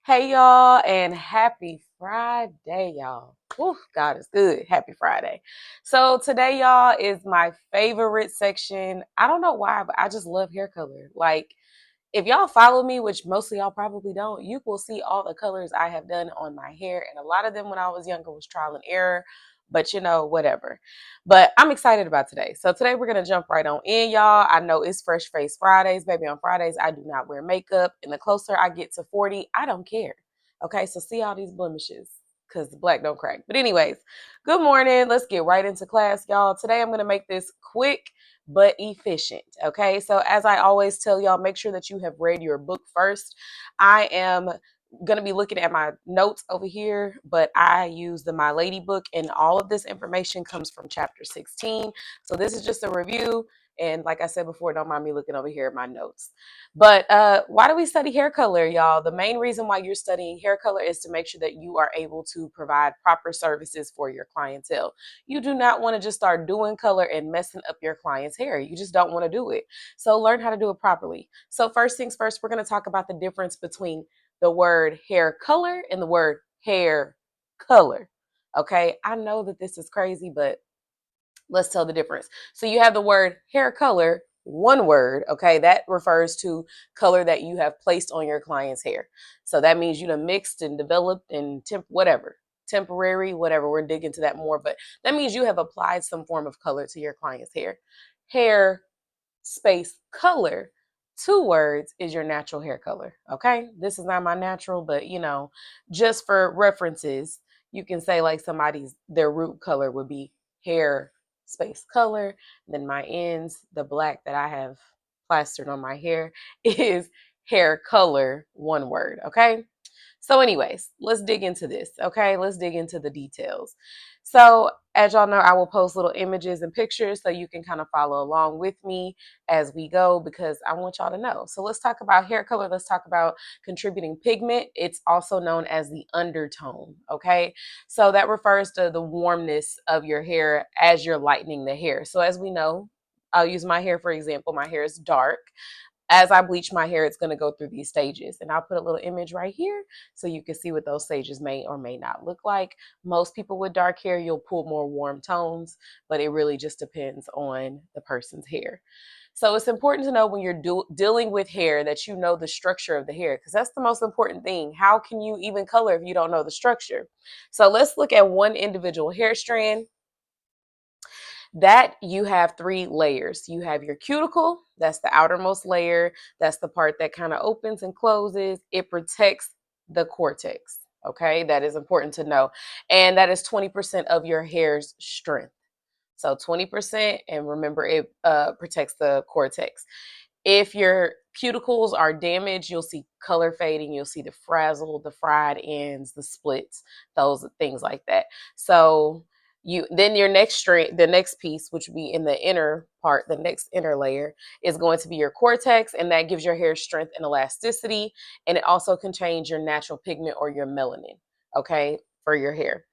Hey y'all, and happy Friday, y'all. Woo, God is good. Happy Friday. So today, y'all, is my favorite section. I don't know why, but I just love hair color. Like, if y'all follow me, which most of y'all probably don't, you will see all the colors I have done on my hair. And a lot of them when I was younger was trial and error, but whatever. But I'm excited about today. So today we're going to jump right on in, y'all. I know it's Fresh Face Fridays, baby. On Fridays, I do not wear makeup. And the closer I get to 40, I don't care. Okay, so see all these blemishes because the black don't crack. But anyways, good morning. Let's get right into class, y'all. Today I'm going to make this quick but efficient. Okay. So as I always tell y'all, make sure that you have read your book first. I am going to be looking at my notes over here, but I use the My Lady book, and all of this information comes from chapter 16. So this is just a review. And like I said before, don't mind me looking over here at my notes. But why do we study hair color, y'all? The main reason why you're studying hair color is to make sure that you are able to provide proper services for your clientele. You do not want to just start doing color and messing up your client's hair. You just don't want to do it. So learn how to do it properly. So first things first, we're going to talk about the difference between the word hair color and the word hair color. Okay, I know that this is crazy, but let's tell the difference. So you have the word hair color, one word, okay, that refers to color that you have placed on your client's hair. So that means you done mixed and developed and temporary, whatever. We're digging into that more, but that means you have applied some form of color to your client's hair. Hair space color, two words, is your natural hair color. Okay, this is not my natural, but just for references, you can say like their root color would be hair space color. Then my ends, the black that I have plastered on my hair, is hair color, one word. Okay. So, anyways, let's dig into this. Okay, let's dig into the details. So, as y'all know, I will post little images and pictures so you can kind of follow along with me as we go, because I want y'all to know. So, let's talk about hair color. Let's talk about contributing pigment. It's also known as the undertone. Okay, so that refers to the warmness of your hair as you're lightening the hair. So, as we know, I'll use my hair for example. My hair is dark. As I bleach my hair, it's going to go through these stages. And I'll put a little image right here so you can see what those stages may or may not look like. Most people with dark hair, you'll pull more warm tones, but it really just depends on the person's hair. So it's important to know when you're dealing with hair that you know the structure of the hair, because that's the most important thing. How can you even color if you don't know the structure? So let's look at one individual hair strand. That you have three layers. You have your cuticle, that's the outermost layer. That's the part that kind of opens and closes. It protects the cortex. Okay, that is important to know. And that is 20% of your hair's strength. So 20%, and remember, it protects the cortex. If your cuticles are damaged, you'll see color fading, you'll see the frazzle, the fried ends, the splits, those things like that. So your next strand, the next piece, which would be in the inner part, the next inner layer, is going to be your cortex, and that gives your hair strength and elasticity, and it also contains your natural pigment or your melanin, okay, for your hair.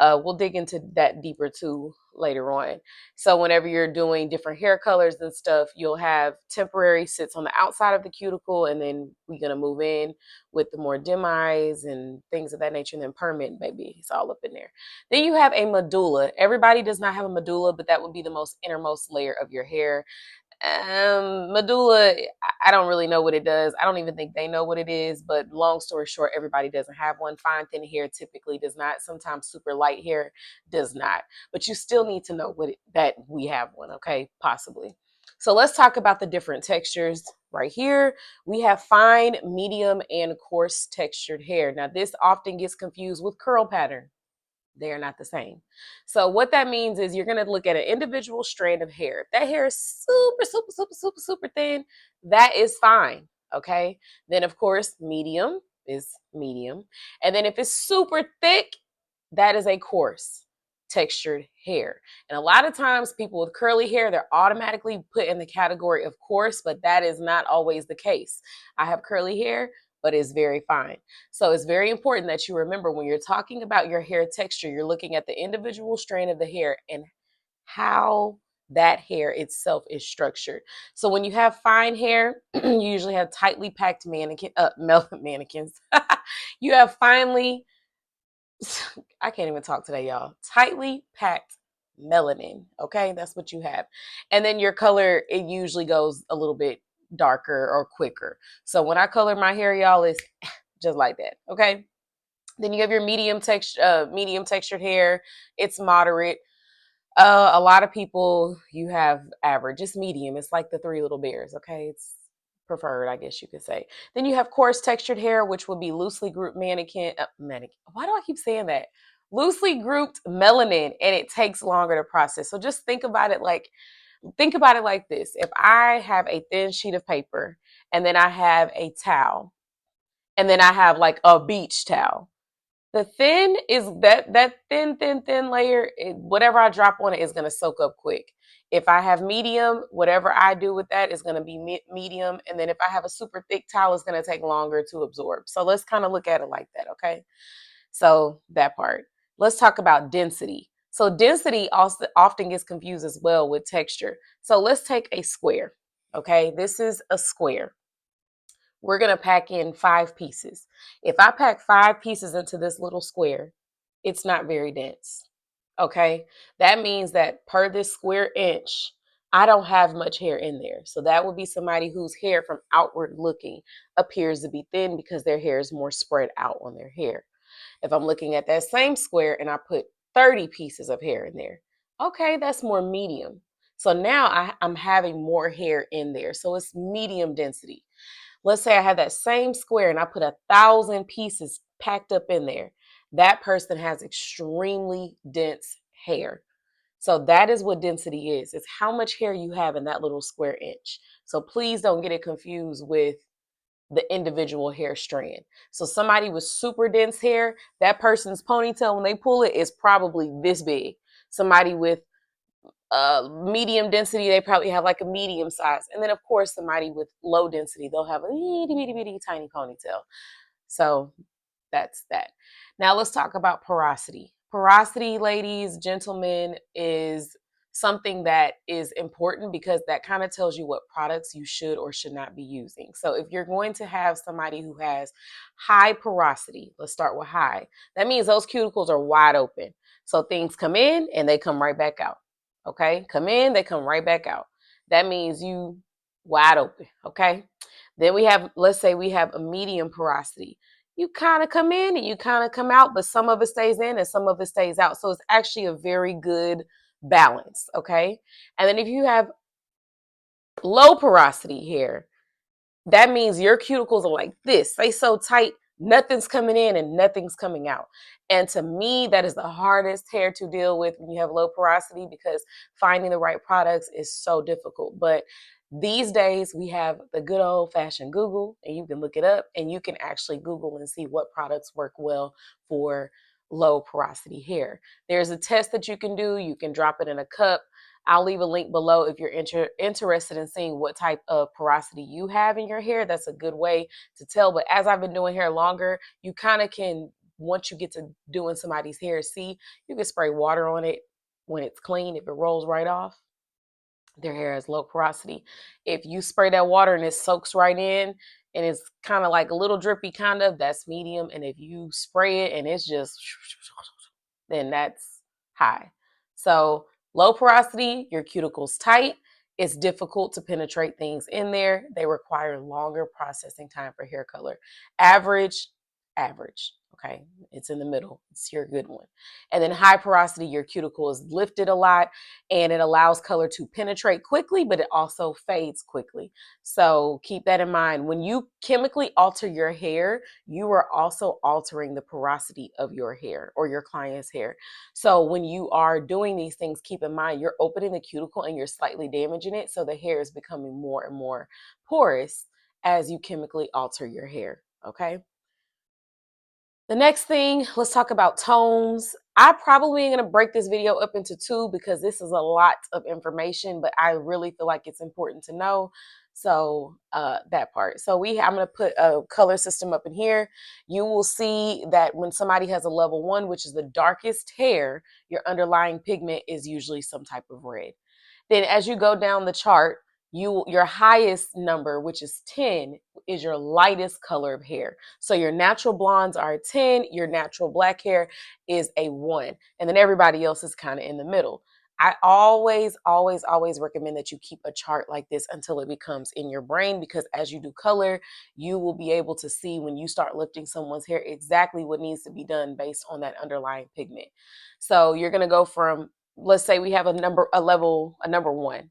We'll dig into that deeper too later on. So whenever you're doing different hair colors and stuff, you'll have temporary sits on the outside of the cuticle, and then we're gonna move in with the more demis and things of that nature, and then permanent, baby, it's all up in there. Then you have a medulla. Everybody does not have a medulla, but that would be the most innermost layer of your hair. Medulla, I don't really know what it does. I don't even think they know what it is, but long story short, everybody doesn't have one. Fine, thin hair typically does not. Sometimes super light hair does not. But you still need to know that we have one, okay? Possibly. So let's talk about the different textures. Right here, we have fine, medium, and coarse textured hair. Now, this often gets confused with curl pattern. They are not the same. So what that means is you're going to look at an individual strand of hair. If that hair is super, super, super, super, super thin, that is fine. Okay. Then of course, medium is medium. And then if it's super thick, that is a coarse textured hair. And a lot of times people with curly hair, they're automatically put in the category of coarse, but that is not always the case. I have curly hair, but it's very fine. So it's very important that you remember when you're talking about your hair texture, you're looking at the individual strand of the hair and how that hair itself is structured. So when you have fine hair, you usually have tightly packed mannequins. You have finely, I can't even talk today, y'all. Tightly packed melanin. Okay, that's what you have. And then your color, it usually goes a little bit darker or quicker. So when I color my hair, y'all, it's just like that. Okay. Then you have your medium textured hair. It's moderate. A lot of people, you have average. It's medium. It's like the Three Little Bears. Okay, it's preferred, I guess you could say. Then you have coarse textured hair, which would be loosely grouped mannequin. Why do I keep saying that? Loosely grouped melanin, and it takes longer to process. So just think about it like this. If I have a thin sheet of paper, and then I have a towel, and then I have like a beach towel. The thin is that thin layer. Whatever I drop on it is going to soak up quick. If I have medium, whatever I do with that is going to be medium. And then if I have a super thick towel, it's going to take longer to absorb. So let's kind of look at it like that. Okay. So that part. Let's talk about density. So density also often gets confused as well with texture. So let's take a square. Okay. This is a square. We're going to pack in 5 pieces. If I pack 5 pieces into this little square, it's not very dense. Okay. That means that per this square inch, I don't have much hair in there. So that would be somebody whose hair from outward looking appears to be thin because their hair is more spread out on their hair. If I'm looking at that same square and I put 30 pieces of hair in there, okay, that's more medium. So now I'm having more hair in there. So it's medium density. Let's say I have that same square and I put 1,000 pieces packed up in there. That person has extremely dense hair. So that is what density is. It's how much hair you have in that little square inch. So please don't get it confused with the individual hair strand. So somebody with super dense hair, that person's ponytail, when they pull it, is probably this big. Somebody with medium density, they probably have like a medium size. And then of course, somebody with low density, they'll have a itty bitty bitty tiny ponytail. So that's that. Now let's talk about porosity. Porosity, ladies, gentlemen, is something that is important because that kind of tells you what products you should or should not be using. So if you're going to have somebody who has high porosity, let's start with high. That means those cuticles are wide open. So things come in and they come right back out. Okay? Come in, they come right back out. That means you wide open. Okay? Then we have, let's say we have a medium porosity. You kind of come in and you kind of come out, but some of it stays in and some of it stays out. So it's actually a very good balance. Okay. And then if you have low porosity hair, that means your cuticles are like this. They so tight, nothing's coming in and nothing's coming out. And to me, that is the hardest hair to deal with when you have low porosity because finding the right products is so difficult. But these days we have the good old fashioned Google and you can look it up and you can actually Google and see what products work well for low porosity hair. There's a test that you can do. You can drop it in a cup. I'll leave a link below if you're interested in seeing what type of porosity you have in your hair. That's a good way to tell. But as I've been doing hair longer, you kind of can, once you get to doing somebody's hair, see, you can spray water on it when it's clean. If it rolls right off, their hair has low porosity. If you spray that water and it soaks right in and it's kind of like a little drippy, kind of, that's medium. And if you spray it and it's just, then that's high. So low porosity, your cuticle's tight. It's difficult to penetrate things in there. They require longer processing time for hair color. Average, average. Okay, it's in the middle. It's your good one. And then high porosity, your cuticle is lifted a lot and it allows color to penetrate quickly, but it also fades quickly. So keep that in mind. When you chemically alter your hair, you are also altering the porosity of your hair or your client's hair. So when you are doing these things, keep in mind you're opening the cuticle and you're slightly damaging it. So the hair is becoming more and more porous as you chemically alter your hair. Okay. The next thing, let's talk about tones. I probably am going to break this video up into 2 because this is a lot of information, but I really feel like it's important to know. So that part. So I'm going to put a color system up in here. You will see that when somebody has a level 1, which is the darkest hair, your underlying pigment is usually some type of red. Then as you go down the chart, your highest number, which is 10, is your lightest color of hair. So your natural blondes are a 10, your natural black hair is a 1, and then everybody else is kind of in the middle. I always, always, always recommend that you keep a chart like this until it becomes in your brain, because as you do color, you will be able to see when you start lifting someone's hair exactly what needs to be done based on that underlying pigment. So you're going to go from, let's say we have a number 1,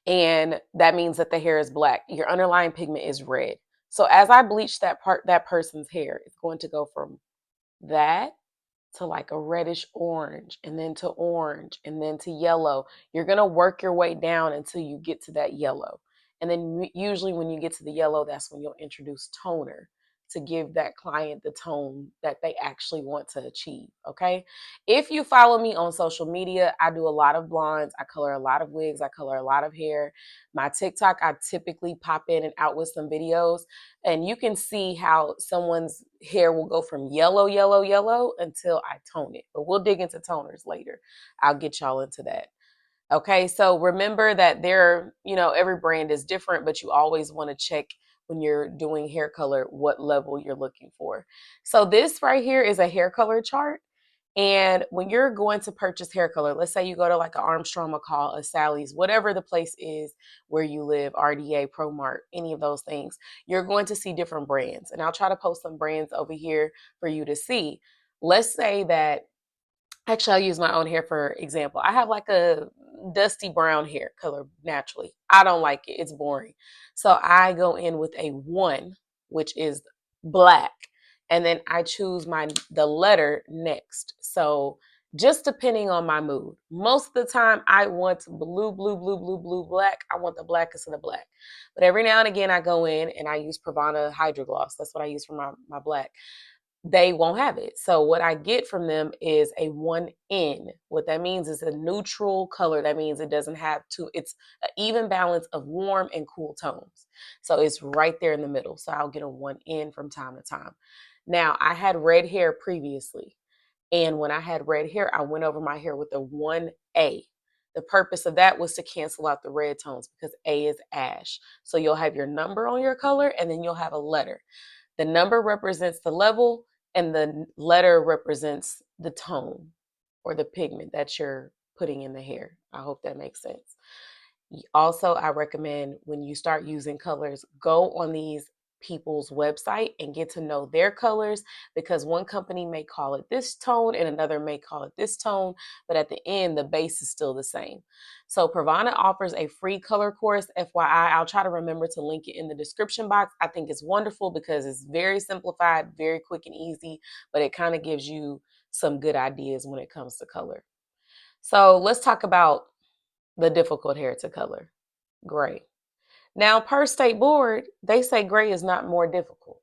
and that means that the hair is black. Your underlying pigment is red. So as I bleach that person's hair, it's going to go from that to like a reddish orange, and then to orange, and then to yellow. You're going to work your way down until you get to that yellow. And then usually when you get to the yellow, that's when you'll introduce toner to give that client the tone that they actually want to achieve. Okay. If you follow me on social media, I do a lot of blondes. I color a lot of wigs. I color a lot of hair. My TikTok, I typically pop in and out with some videos, and you can see how someone's hair will go from yellow, yellow, yellow until I tone it. But we'll dig into toners later. I'll get y'all into that. Okay, so remember that every brand is different, but you always want to check when you're doing hair color what level you're looking for. So this right here is a hair color chart. And when you're going to purchase hair color, let's say you go to like an Armstrong McCall, a Sally's, whatever the place is where you live, RDA, ProMart, any of those things, you're going to see different brands. And I'll try to post some brands over here for you to see. Let's say that, actually, I'll use my own hair for example. I have like a dusty brown hair color naturally. I don't like it. It's boring. So I go in with a 1, which is black. And then I choose the letter next. So just depending on my mood. Most of the time I want blue, blue, blue, blue, blue, black. I want the blackest of the black. But every now and again I go in and I use Pravana Hydro Gloss. That's what I use for my black. They won't have it. So what I get from them is a 1N. What that means is a neutral color. That means it doesn't have it's an even balance of warm and cool tones. So it's right there in the middle. So I'll get a 1N from time to time. Now, I had red hair previously. And when I had red hair, I went over my hair with a 1A. The purpose of that was to cancel out the red tones because A is ash. So you'll have your number on your color, and then you'll have a letter. The number represents the level, and the letter represents the tone or the pigment that you're putting in the hair. I hope that makes sense. Also, I recommend when you start using colors, go on these people's website and get to know their colors, because one company may call it this tone and another may call it this tone, but at the end, the base is still the same. So Pravana offers a free color course. FYI, I'll try to remember to link it in the description box. I think it's wonderful because it's very simplified, very quick and easy, but it kind of gives you some good ideas when it comes to color. So let's talk about the difficult hair to color, gray. Now, per state board, they say gray is not more difficult,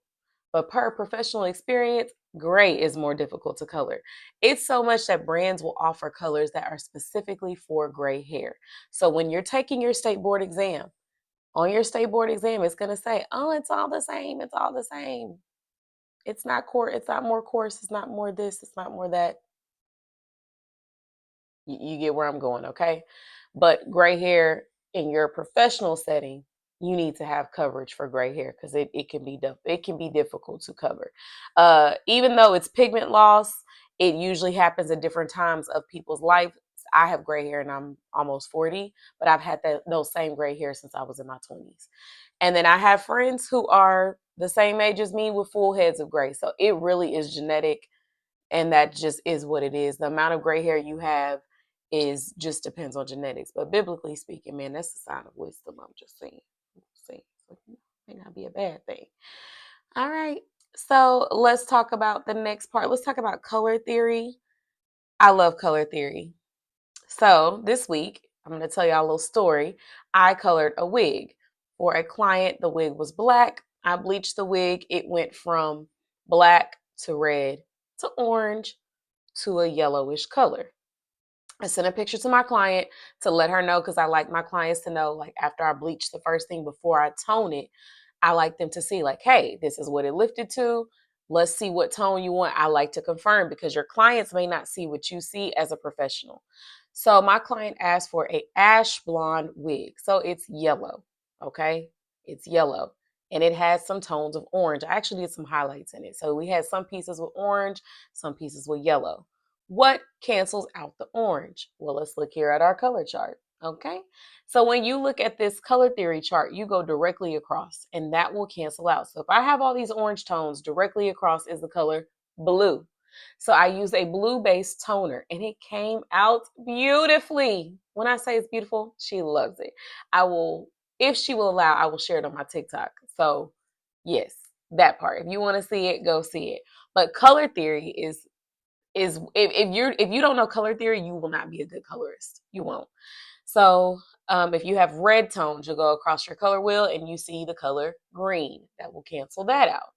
but per professional experience, gray is more difficult to color. It's so much that brands will offer colors that are specifically for gray hair. So when you're taking your state board exam, on your state board exam, it's going to say, oh, it's all the same. It's all the same. It's not it's not more coarse. It's not more this. It's not more that. You get where I'm going, okay? But gray hair in your professional setting, you need to have coverage for gray hair because it can be difficult to cover. Even though it's pigment loss, it usually happens at different times of people's life. I have gray hair and I'm almost 40, but I've had those same gray hair since I was in my 20s. And then I have friends who are the same age as me with full heads of gray. So it really is genetic, and that just is what it is. The amount of gray hair you have is just depends on genetics. But biblically speaking, man, that's a sign of wisdom. I'm just saying. So it may not be a bad thing. All right. So let's talk about the next part. Let's talk about color theory. I love color theory. So this week, I'm going to tell y'all a little story. I colored a wig for a client. The wig was black. I bleached the wig. It went from black to red to orange to a yellowish color. I sent a picture to my client to let her know, because I like my clients to know, like, after I bleach the first thing before I tone it, I like them to see, like, hey, this is what it lifted to. Let's see what tone you want. I like to confirm, because your clients may not see what you see as a professional. So my client asked for a ash blonde wig. So it's yellow, okay? It's yellow. And it has some tones of orange. I actually did some highlights in it. So we had some pieces with orange, some pieces with yellow. What cancels out the orange? Well, let's look here at our color chart, okay? So when you look at this color theory chart, you go directly across and that will cancel out. So if I have all these orange tones, directly across is the color blue. So I used a blue-based toner and it came out beautifully. When I say it's beautiful, she loves it. I will, if she will allow, I will share it on my TikTok. So yes, that part. If you want to see it, go see it. But color theory is if you don't know color theory, you will not be a good colorist. You won't. So if you have red tones, you'll go across your color wheel and you see the color green. That will cancel that out.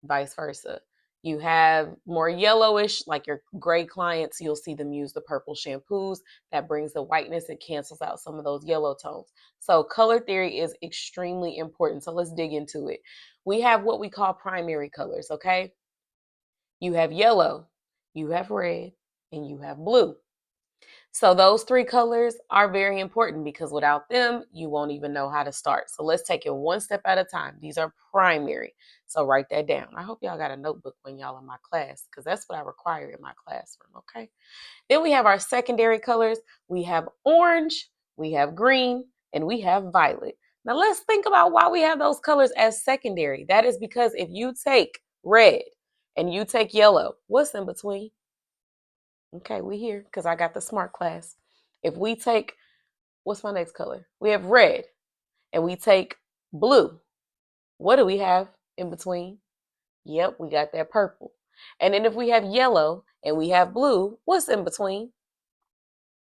Vice versa. You have more yellowish, like your gray clients, you'll see them use the purple shampoos. That brings the whiteness. It cancels out some of those yellow tones. So color theory is extremely important. So let's dig into it. We have what we call primary colors, okay? You have yellow, you have red, and you have blue. So those three colors are very important because without them, you won't even know how to start. So let's take it one step at a time. These are primary. So write that down. I hope y'all got a notebook when y'all in my class because that's what I require in my classroom, okay? Then we have our secondary colors. We have orange, we have green, and we have violet. Now let's think about why we have those colors as secondary. That is because if you take red and you take yellow, what's in between? Okay, we here because I got the smart class. If we take, what's my next color? We have red and we take blue. What do we have in between? Yep, we got that purple. And then if we have yellow and we have blue, what's in between?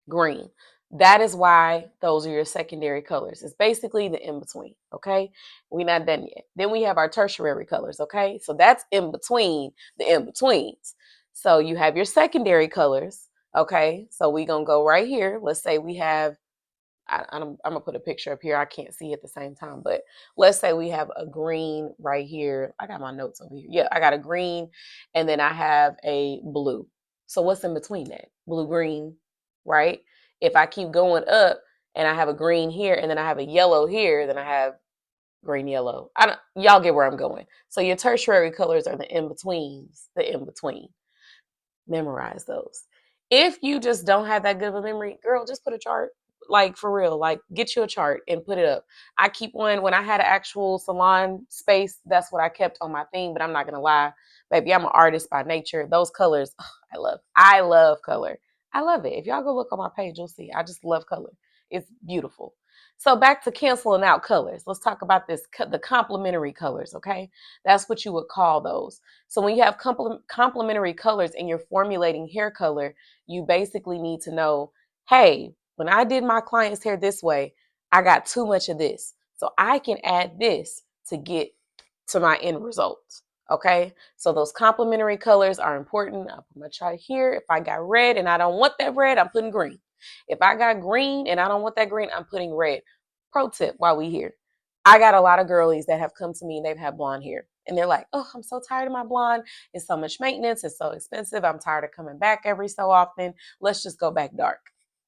Green. That is why those are your secondary colors. It's basically the in between, okay? We're not done yet. Then we have our tertiary colors, okay? So that's in between the in betweens. So you have your secondary colors, okay? So we're going to go right here. Let's say we have I'm gonna put a picture up here. I can't see at the same time, but let's say we have a green right here. I got my notes over here. Yeah, I got a green and then I have a blue. So what's in between that? Blue, green, right? If I keep going up and I have a green here and then I have a yellow here, then I have green, yellow. Y'all get where I'm going. So your tertiary colors are the in-betweens, the in-between. Memorize those. If you just don't have that good of a memory, girl, just put a chart. Like for real, like get you a chart and put it up. I keep one when I had an actual salon space. That's what I kept on my thing. But I'm not gonna lie, baby, I'm an artist by nature. Those colors, oh, I love color. I love it. If y'all go look on my page, you'll see. I just love color. It's beautiful. So back to canceling out colors. Let's talk about this, the complementary colors. Okay, that's what you would call those. So when you have complementary colors and you're formulating hair color, you basically need to know, hey, when I did my client's hair this way, I got too much of this. So I can add this to get to my end results. Okay, so those complementary colors are important. I'll put my chart here. If I got red and I don't want that red, I'm putting green. If I got green and I don't want that green, I'm putting red. Pro tip while we here. I got a lot of girlies that have come to me and they've had blonde hair. And they're like, oh, I'm so tired of my blonde. It's so much maintenance. It's so expensive. I'm tired of coming back every so often. Let's just go back dark.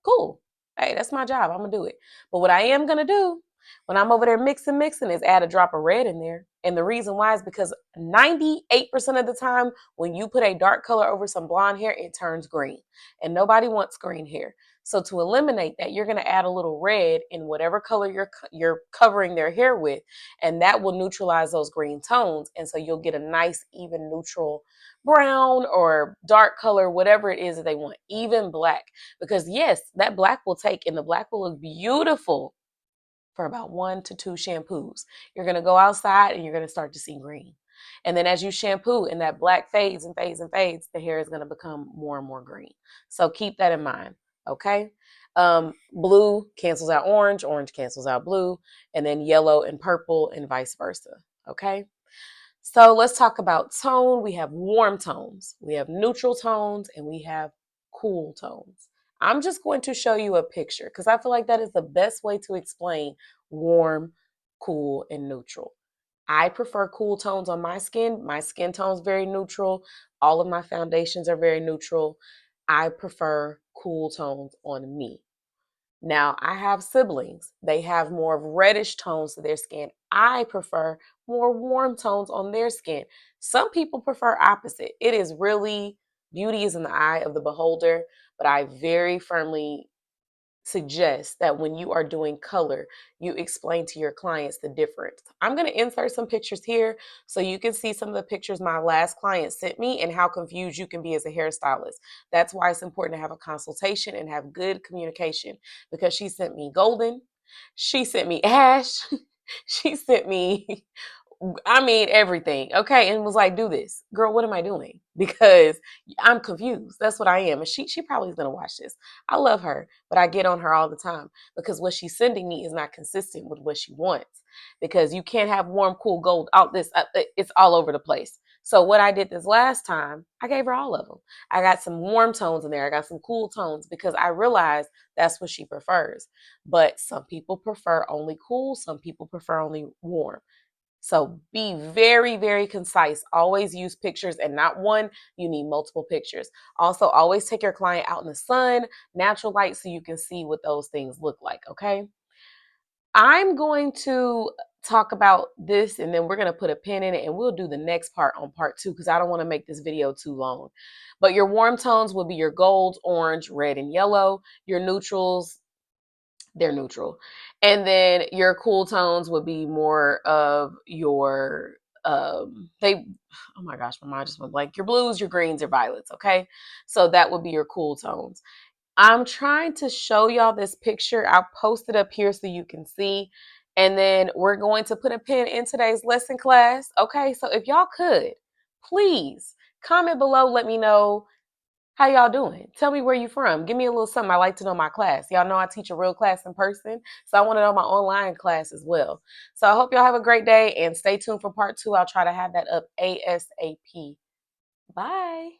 Cool. Hey, that's my job. I'm going to do it. But what I am going to do when I'm over there mixing is add a drop of red in there. And the reason why is because 98% of the time when you put a dark color over some blonde hair, it turns green. And nobody wants green hair. So to eliminate that, you're going to add a little red in whatever color you're covering their hair with, and that will neutralize those green tones. And so you'll get a nice, even neutral brown or dark color, whatever it is that they want, even black. Because yes, that black will take, and the black will look beautiful for about 1 to 2 shampoos. You're going to go outside and you're going to start to see green. And then as you shampoo and that black fades and fades and fades, the hair is going to become more and more green. So keep that in mind. Okay. Blue cancels out orange, orange cancels out blue, and then yellow and purple and vice versa. Okay. So let's talk about tone. We have warm tones, we have neutral tones, and we have cool tones. I'm just going to show you a picture because I feel like that is the best way to explain warm, cool, and neutral. I prefer cool tones on my skin. My skin tone is very neutral. All of my foundations are very neutral. I prefer cool tones on me. Now, I have siblings. They have more of reddish tones to their skin. I prefer more warm tones on their skin. Some people prefer opposite. It is really, beauty is in the eye of the beholder, but I very firmly suggest that when you are doing color, you explain to your clients the difference. I'm going to insert some pictures here so you can see some of the pictures my last client sent me and how confused you can be as a hairstylist. That's why it's important to have a consultation and have good communication, because she sent me golden, she sent me ash, she sent me, I mean, everything. Okay. And was like, do this. Girl, what am I doing? Because I'm confused. That's what I am. And she probably is going to watch this. I love her, but I get on her all the time because what she's sending me is not consistent with what she wants. Because you can't have warm, cool, gold out this. It's all over the place. So what I did this last time, I gave her all of them. I got some warm tones in there. I got some cool tones because I realized that's what she prefers. But some people prefer only cool. Some people prefer only warm. So be very, very concise. Always use pictures and not one. You need multiple pictures. Also, always take your client out in the sun, natural light, so you can see what those things look like, okay? I'm going to talk about this and then we're going to put a pin in it and we'll do the next part on part 2 because I don't want to make this video too long. But your warm tones will be your gold, orange, red, and yellow. Your neutrals, they're neutral. And then your cool tones would be more of your they oh my gosh, my mind just went blank. Your blues, your greens, your violets, okay? So that would be your cool tones. I'm trying to show y'all this picture. I'll post it up here so you can see. And then we're going to put a pin in today's lesson class. Okay, so if y'all could, please comment below, let me know how y'all doing? Tell me where you from. Give me a little something. I like to know my class. Y'all know I teach a real class in person, so I want to know my online class as well. So I hope y'all have a great day and stay tuned for part 2. I'll try to have that up ASAP. Bye.